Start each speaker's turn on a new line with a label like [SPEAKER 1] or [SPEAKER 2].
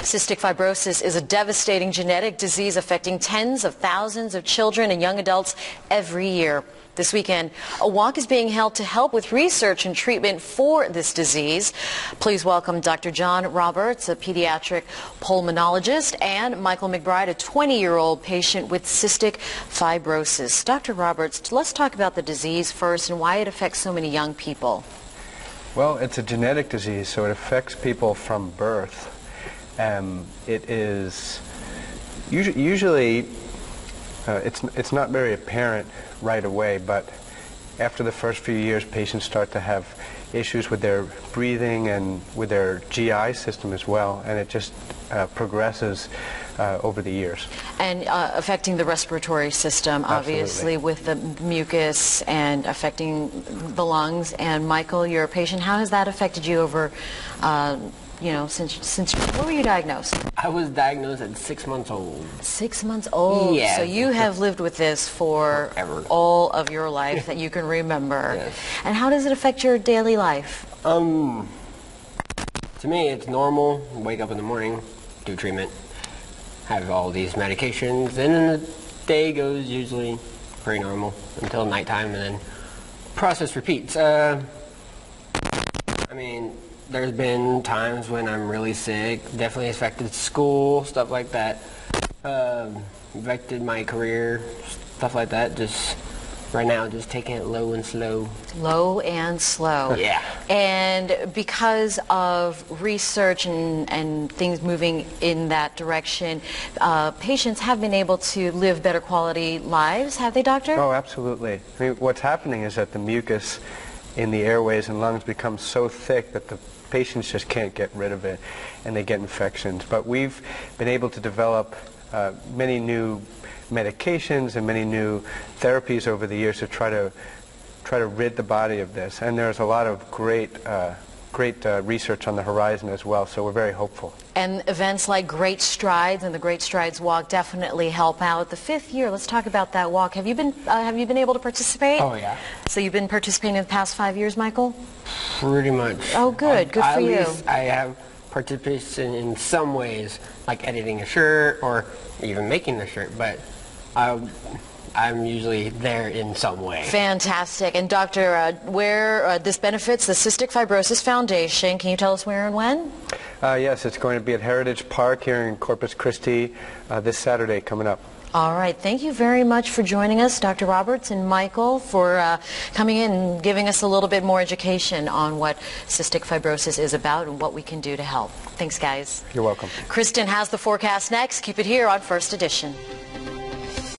[SPEAKER 1] Cystic fibrosis is a devastating genetic disease affecting tens of thousands of children and young adults every year. This weekend, a walk is being held to help with research and treatment for this disease. Please welcome Dr. John Roberts, a pediatric pulmonologist, and Michael McBride, a 20-year-old patient with cystic fibrosis. Dr. Roberts, let's talk about the disease first and why it affects so many young people.
[SPEAKER 2] Well, it's a genetic disease, so it affects people from birth. It is usually it's not very apparent right away, but after the first few years, patients start to have issues with their breathing and with their GI system as well, and it just progresses over the years.
[SPEAKER 1] And affecting the respiratory system, obviously,
[SPEAKER 2] Absolutely.
[SPEAKER 1] with the mucus and affecting the lungs. And Michael, you're a patient. How has that affected you over, since when were you diagnosed?
[SPEAKER 3] I was diagnosed at 6 months old.
[SPEAKER 1] 6 months old?
[SPEAKER 3] Yeah.
[SPEAKER 1] So you have lived with this for
[SPEAKER 3] forever.
[SPEAKER 1] All of your life that you can remember.
[SPEAKER 3] Yes.
[SPEAKER 1] And how does it affect your daily life?
[SPEAKER 3] To me, it's normal. Wake up in the morning, do treatment, have all these medications, and then the day goes usually pretty normal until nighttime, and then process repeats. There's been times when I'm really sick, definitely affected school, stuff like that, affected my career, stuff like that. Just right now, just taking it low and slow.
[SPEAKER 1] Low and slow.
[SPEAKER 3] Yeah.
[SPEAKER 1] And because of research and things moving in that direction, patients have been able to live better quality lives, have they, doctor?
[SPEAKER 2] Oh, absolutely. I mean, what's happening is that the mucus in the airways and lungs becomes so thick that the patients just can't get rid of it, and they get infections. But we've been able to develop many new medications and many new therapies over the years to try to rid the body of this. And there's a lot of great research on the horizon as well, so we're very hopeful.
[SPEAKER 1] And events like Great Strides and the Great Strides Walk definitely help out. The 5th year, let's talk about that walk. Have you been able to participate?
[SPEAKER 3] Oh, yeah.
[SPEAKER 1] So you've been participating in the past 5 years, Michael?
[SPEAKER 3] Pretty much.
[SPEAKER 1] Oh, good. Good for you.
[SPEAKER 3] At least I have participated in some ways, like editing a shirt or even making the shirt, but I'm usually there in some way.
[SPEAKER 1] Fantastic. And Doctor, where this benefits the Cystic Fibrosis Foundation, can you tell us where and when?
[SPEAKER 2] Yes, it's going to be at Heritage Park here in Corpus Christi this Saturday coming up.
[SPEAKER 1] All right. Thank you very much for joining us, Dr. Roberts and Michael, for coming in and giving us a little bit more education on what cystic fibrosis is about and what we can do to help. Thanks, guys.
[SPEAKER 2] You're welcome.
[SPEAKER 1] Kristen has the forecast next. Keep it here on First Edition.